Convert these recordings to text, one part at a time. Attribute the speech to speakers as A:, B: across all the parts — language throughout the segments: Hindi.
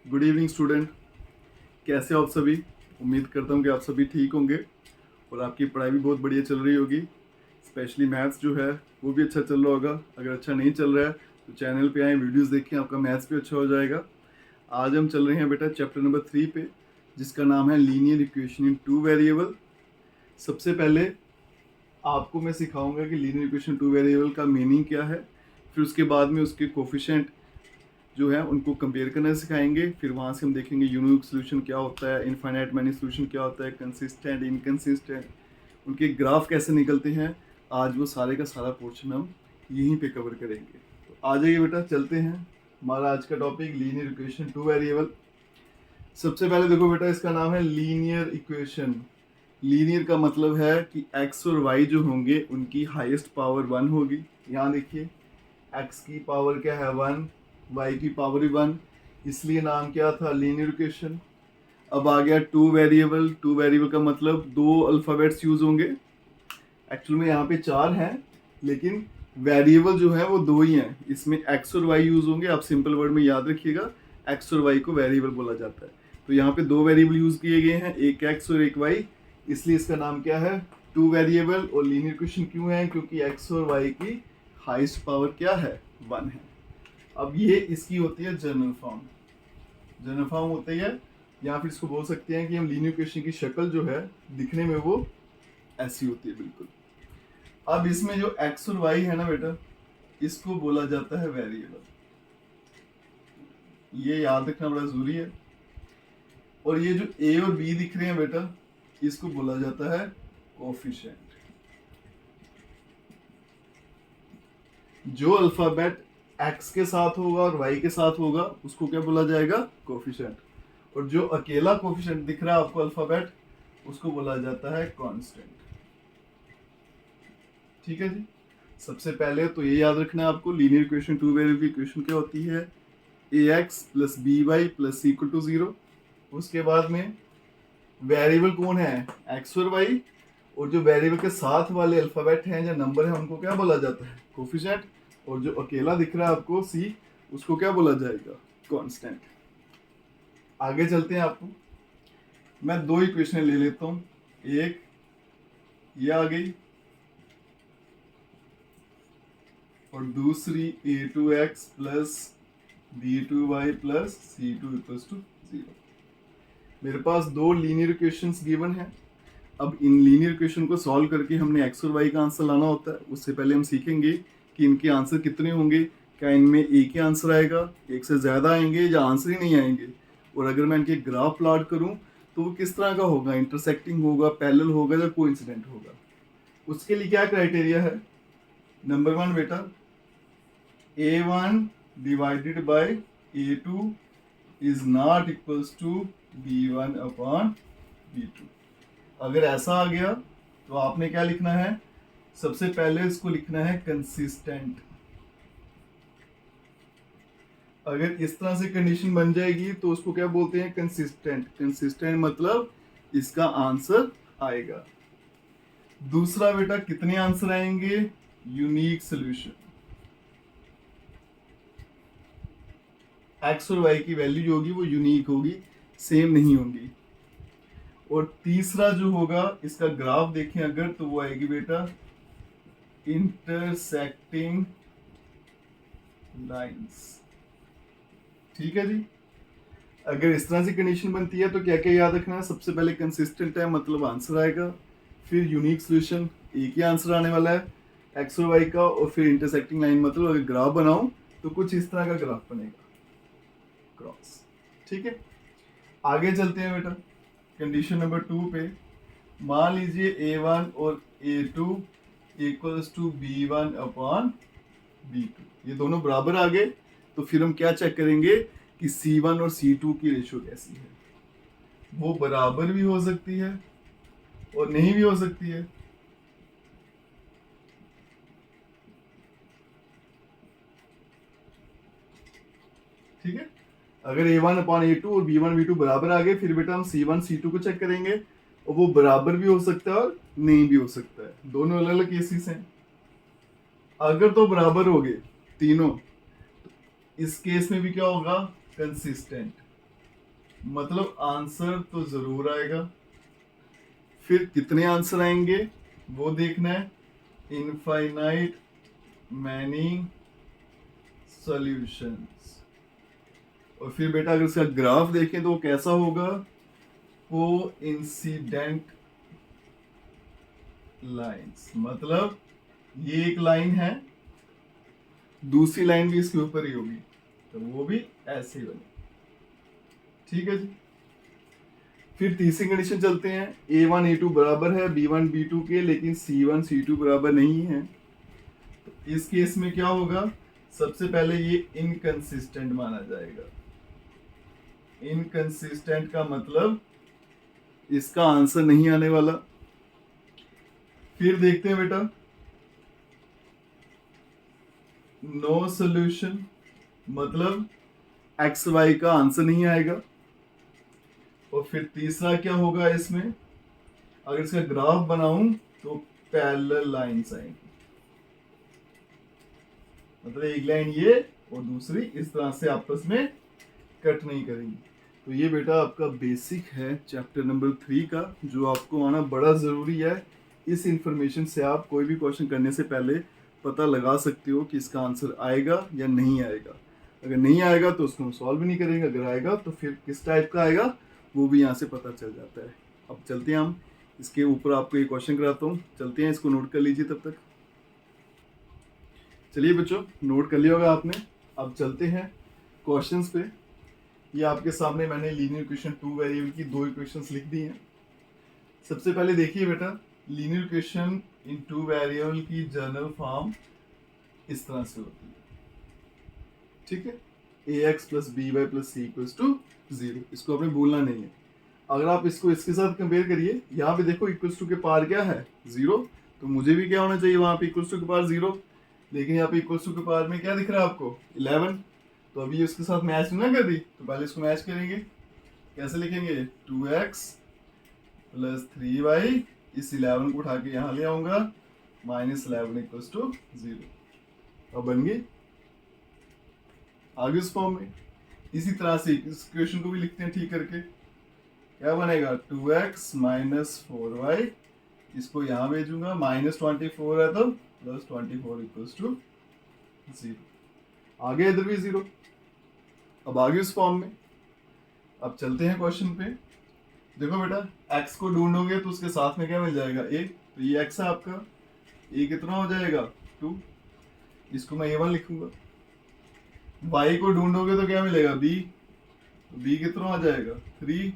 A: Good evening student. कैसे हो आप सभी? उम्मीद करता हूँ कि आप सभी ठीक होंगे और आपकी पढ़ाई भी बहुत बढ़िया चल रही होगी। स्पेशली मैथ्स जो है वो भी अच्छा चल रहा होगा। अगर अच्छा नहीं चल रहा है तो चैनल पे आए, वीडियोस देखें, आपका मैथ्स भी अच्छा हो जाएगा। आज हम चल रहे हैं बेटा चैप्टर नंबर 3 पे, जिसका नाम है लीनियर इक्वेशन इन टू वेरिएबल। सबसे पहले आपको मैं सिखाऊंगा कि लीनियर इक्वेशन टू वेरिएबल का मीनिंग क्या है, फिर उसके बाद में उसके कोफिशिएंट जो है उनको कंपेयर करना सिखाएंगे। फिर वहाँ से हम देखेंगे यूनिक सोल्यूशन क्या होता है, इनफाइनाइट मैनी सोल्यूशन क्या होता है, कंसिस्टेंट, इनकंसिस्टेंट, उनके ग्राफ कैसे निकलते हैं। आज वो सारे का सारा पोर्शन हम यहीं पे कवर करेंगे। तो आ जाइए बेटा, चलते हैं। हमारा आज का topic linear equation two variable. सबसे पहले देखो बेटा, इसका नाम है लीनियर इक्वेशन। लीनियर का मतलब है कि एक्स और वाई जो होंगे उनकी हाईएस्ट पावर 1 होगी। यहाँ देखिए, एक्स की पावर क्या है 1, वाई की पावर भी 1, इसलिए नाम क्या था लीनियर इक्वेशन। अब आ गया टू वेरिएबल। टू वेरिएबल का मतलब दो अल्फाबेट्स यूज होंगे। एक्चुअल में यहाँ पे 4 हैं, लेकिन वेरिएबल जो है वो 2 ही हैं। इसमें एक्स और वाई यूज होंगे। आप सिंपल वर्ड में याद रखिएगा, एक्स और वाई को वेरिएबल बोला जाता है। तो यहाँ पे 2 वेरिएबल यूज किए गए हैं, एक एक्स और एक वाई, इसलिए इसका नाम क्या है, टू वेरिएबल। और लीनियर इक्वेशन क्यों है? क्योंकि एक्स और वाई की हाईएस्ट पावर क्या है, 1 है। अब ये इसकी होती है जनरल फॉर्म। जनरल फॉर्म होती है, या फिर इसको बोल सकते हैं कि हम लीनियर इक्वेशन की शक्ल जो है दिखने में वो ऐसी होती है बिल्कुल। अब इसमें जो एक्स और वाई है ना बेटा, इसको बोला जाता है वेरिएबल। ये याद रखना बड़ा जरूरी है। और ये जो ए और बी दिख रहे हैं बेटा, इसको बोला जाता है कोफिशिएंट। जो अल्फाबेट एक्स के साथ होगा और वाई के साथ होगा उसको क्या बोला जाएगा, कोफिशिएंट। और जो अकेला कोफिशिएंट दिख रहा है आपको अल्फाबेट, उसको बोला जाता है कांस्टेंट। ठीक है जी। सबसे पहले तो ये याद रखना है आपको, लीनियर इक्वेशन टू वेरिएबल की इक्वेशन क्या होती है, ax plus b y plus equal to 0। उसके बाद में वेरिएबल कौन है, एक्स और वाई, और जो वेरिएबल के साथ वाले अल्फाबेट हैं या नंबर है उनको क्या बोला जाता है, कोफिशिएंट। और जो अकेला दिख रहा है आपको सी, उसको क्या बोला जाएगा, कांस्टेंट। आगे चलते हैं। आपको मैं 2 इक्वेशन ले लेता हूँ। एक ये आ गई और दूसरी a2x plus b2y plus c2 equals to 0। मेरे पास 2 लीनियर इक्वेशंस गिवन है। अब इन लीनियर इक्वेशन को सॉल्व करके हमने एक्स और वाई का आंसर लाना होता है। उससे पहले हम सीखेंगे कि इनके आंसर कितने होंगे। क्या इनमें एक ही आंसर आएगा, एक से ज़्यादा आएंगे, या आंसर ही नहीं आएंगे। और अगर मैं इनके ग्राफ प्लॉट करूं तो वो किस तरह का होगा, इंटरसेक्टिंग होगा, पैरेलल होगा, या कोइंसिडेंट होगा। उसके लिए क्या क्राइटेरिया है, नंबर 1 बेटा, a1 divided by a2 is not equals to b1 upon b2। अगर ऐसा आ गया तो आपने क्या लिखना है, सबसे पहले इसको लिखना है कंसिस्टेंट। अगर इस तरह से कंडीशन बन जाएगी तो उसको क्या बोलते हैं, कंसिस्टेंट। कंसिस्टेंट मतलब इसका आंसर आएगा। दूसरा बेटा, कितने आंसर आएंगे, यूनिक सोल्यूशन। एक्स और वाई की वैल्यू जो होगी वो यूनिक होगी, सेम नहीं होगी। और तीसरा जो होगा, इसका ग्राफ देखें अगर, तो वो आएगी बेटा इंटरसेक्टिंग लाइंस। ठीक है जी। अगर इस तरह से कंडीशन बनती है तो क्या क्या याद रखना है, सबसे पहले कंसिस्टेंट है मतलब आंसर आएगा, फिर यूनिक सोल्यूशन, एक ही आंसर आने वाला है एक्स और वाई का, और फिर इंटरसेक्टिंग लाइन मतलब अगर ग्राफ बनाऊं तो कुछ इस तरह का ग्राफ बनेगा, क्रॉस। ठीक है, आगे चलते हैं बेटा कंडीशन नंबर 2 पे। मान लीजिए a1 और a2 equals to b1 upon b2, ये दोनों बराबर आ गए। तो फिर हम क्या चेक करेंगे कि c1 और c2 की रेशियो कैसी है। वो बराबर भी हो सकती है और नहीं भी हो सकती है। ठीक है, अगर a1 अपॉन a2 और b1 b2 बराबर आ गए, फिर बेटा हम c1 c2 को चेक करेंगे, और वो बराबर भी हो सकता है और नहीं भी हो सकता है। दोनों अलग अलग केसेस हैं। अगर तो बराबर हो गए तीनों, तो इस केस में भी क्या होगा, कंसिस्टेंट। मतलब आंसर तो जरूर आएगा। फिर कितने आंसर आएंगे वो देखना है, इनफाइनाइट मैनी सॉल्यूशंस। और फिर बेटा अगर इसका ग्राफ देखें तो वो कैसा होगा, को इंसिडेंट लाइंस, मतलब ये एक लाइन है, दूसरी लाइन भी इसके ऊपर ही होगी, तो वो भी ऐसे ही बने। ठीक है जी। फिर तीसरी कंडीशन चलते हैं, A1 A2 बराबर है B1 B2 के, लेकिन C1 C2 बराबर नहीं है। तो इस केस में क्या होगा, सबसे पहले ये इनकंसिस्टेंट माना जाएगा। इनकंसिस्टेंट का मतलब इसका आंसर नहीं आने वाला। फिर देखते हैं बेटा, नो सॉल्यूशन, मतलब एक्स वाई का आंसर नहीं आएगा। और फिर तीसरा क्या होगा इसमें, अगर इसका ग्राफ बनाऊं तो पैरेलल लाइंस आएंगी, मतलब एक लाइन ये और दूसरी इस तरह से आपस में कट नहीं करेंगी। तो ये बेटा आपका बेसिक है चैप्टर नंबर 3 का, जो आपको आना बड़ा ज़रूरी है। इस इंफॉर्मेशन से आप कोई भी क्वेश्चन करने से पहले पता लगा सकते हो कि इसका आंसर आएगा या नहीं आएगा। अगर नहीं आएगा तो उसको हम सॉल्व भी नहीं करेंगे, अगर आएगा तो फिर किस टाइप का आएगा वो भी यहाँ से पता चल जाता है। अब चलते हैं हम इसके ऊपर, आपको एक क्वेश्चन कराता हूँ, चलते हैं, इसको नोट कर लीजिए तब तक। चलिए बच्चों, नोट कर लिया होगा आपने। अब चलते हैं क्वेश्चंस पे। ये आपके सामने मैंने लीनियर इक्वेशन 2 वेरिएबल की 2 इक्वेशंस लिख दी हैं। सबसे पहले देखिए बेटा, लीनियर इक्वेशन इन 2 वेरिएबल की जनरल फॉर्म इस तरह से होती है। ठीक है, ax plus b y plus c equals to 0, इसको आपने भूलना नहीं है। अगर आप इसको इसके साथ कंपेयर करिए, यहाँ पे देखो इक्वल्स टू के पार क्या है 0, तो मुझे भी क्या होना चाहिए वहाँ पे इक्वल्स टू के पार 0, लेकिन यहाँ पे इक्वल्स टू के पार में क्या दिख रहा है आपको 11। तो अभी इसके साथ मैच ना कर दी, तो पहले इसको मैच करेंगे। कैसे लिखेंगे, 2x प्लस 3y, इस 11 को उठा के यहाँ ले आऊंगा, माइनस 11 इक्वल्स टू 0। अब बन गई आगे उस फॉर्म में। इसी तरह से इस इक्वेशन को भी लिखते हैं ठीक करके, क्या बनेगा 2x माइनस 4y, इसको यहाँ भेजूंगा, माइनस 24 है तो प्लस 24 इक्वल्स टू 0। आगे इधर भी 0। अब आगे उस फॉर्म में। अब चलते हैं क्वेश्चन पे। देखो बेटा, x को ढूंढोगे तो उसके साथ में क्या मिल जाएगा, a, तो ये x है आपका, a कितना हो जाएगा 2, इसको मैं a1 लिखूंगा। y को ढूंढोगे तो क्या मिलेगा b, तो b कितना हो जाएगा 3,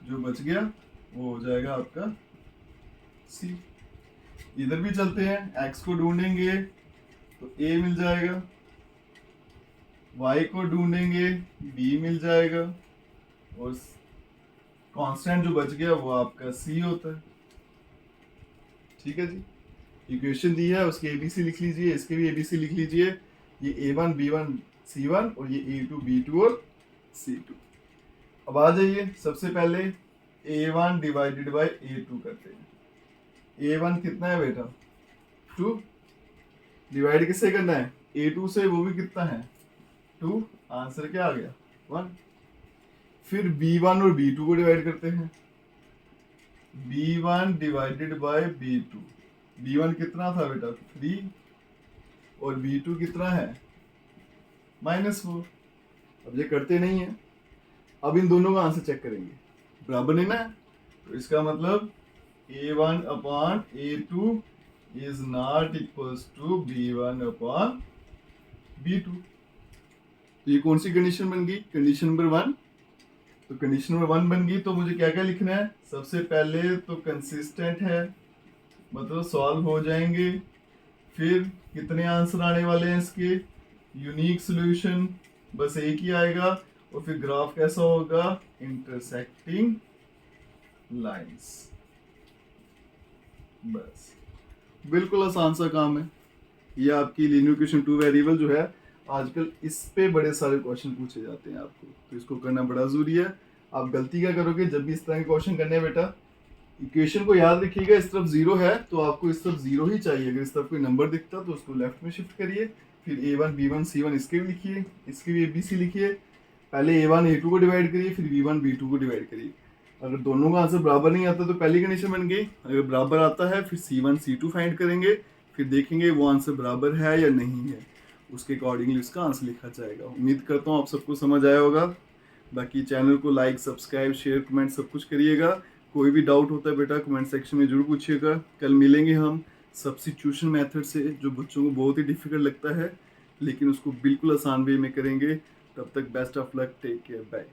A: जो बच गया वो हो जाएगा आपका c। इधर भी चलते हैं, x को ढूंढेंगे तो a मिल जाएगा, y को ढूंढेंगे b मिल जाएगा, और कांस्टेंट जो बच गया वो आपका c होता है। ठीक है जी, इक्वेशन दी है उसके ABC लिख लीजिए, इसके भी ABC लिख लीजिए, ये a1 b1 c1 और ये a2 b2 और c2। अब आ जाइए, सबसे पहले a1 डिवाइडेड बाय a2 करते हैं। a1 कितना है बेटा 2, डिवाइड किससे करना है a2 से, वो भी कितना है 2, आंसर क्या आ गया 1। फिर b1 और b2 को डिवाइड करते हैं, b1 divided by b2, b1 कितना था बेटा 3 और b2 कितना है -4। अब ये करते नहीं है, अब इन दोनों का आंसर चेक करेंगे, बराबर नहीं ना है, तो इसका मतलब a1 upon a2 is not equals to b1 upon b2। तो ये कौन सी कंडीशन बन गई, कंडीशन नंबर 1। तो कंडीशन नंबर 1 बन गई, तो मुझे क्या क्या लिखना है, सबसे पहले तो कंसिस्टेंट है, मतलब सॉल्व हो जाएंगे। फिर कितने आंसर आने वाले हैं इसके, यूनिक सॉल्यूशन बस एक ही आएगा, और फिर ग्राफ कैसा होगा, इंटरसेक्टिंग लाइंस। बस बिल्कुल आसान सा काम है। ये आपकी लीनियर इक्वेशन 2 वेरिएबल जो है, आजकल इस पे बड़े सारे क्वेश्चन पूछे जाते हैं आपको, तो इसको करना बड़ा जरूरी है। आप गलती क्या करोगे, जब भी इस तरह के क्वेश्चन करने हैं बेटा, इक्वेशन को याद रखिएगा, इस तरफ 0 है तो आपको इस तरफ 0 ही चाहिए, अगर इस तरफ कोई नंबर दिखता तो उसको लेफ्ट में शिफ्ट करिए। फिर a1 b1 c1 इसके भी लिखिए, इसके भी ABC लिखिए, पहले A1 A2 को डिवाइड करिए, फिर B1 B2 को डिवाइड करिए। अगर दोनों का आंसर बराबर नहीं आता तो पहली कंडीशन बन गई। अगर बराबर आता है फिर C1 C2 फाइंड करेंगे, फिर देखेंगे वो आंसर बराबर है या नहीं है, उसके अकॉर्डिंगली उसका आंसर लिखा जाएगा। उम्मीद करता हूँ आप सबको समझ आया होगा। बाकी चैनल को लाइक, सब्सक्राइब, शेयर, कमेंट सब कुछ करिएगा। कोई भी डाउट होता है बेटा कमेंट सेक्शन में जरूर पूछिएगा। कल मिलेंगे हम सब्स्टिट्यूशन मेथड से, जो बच्चों को बहुत ही डिफिकल्ट लगता है, लेकिन उसको बिल्कुल आसान वे में करेंगे। तब तक best of luck, take care, bye.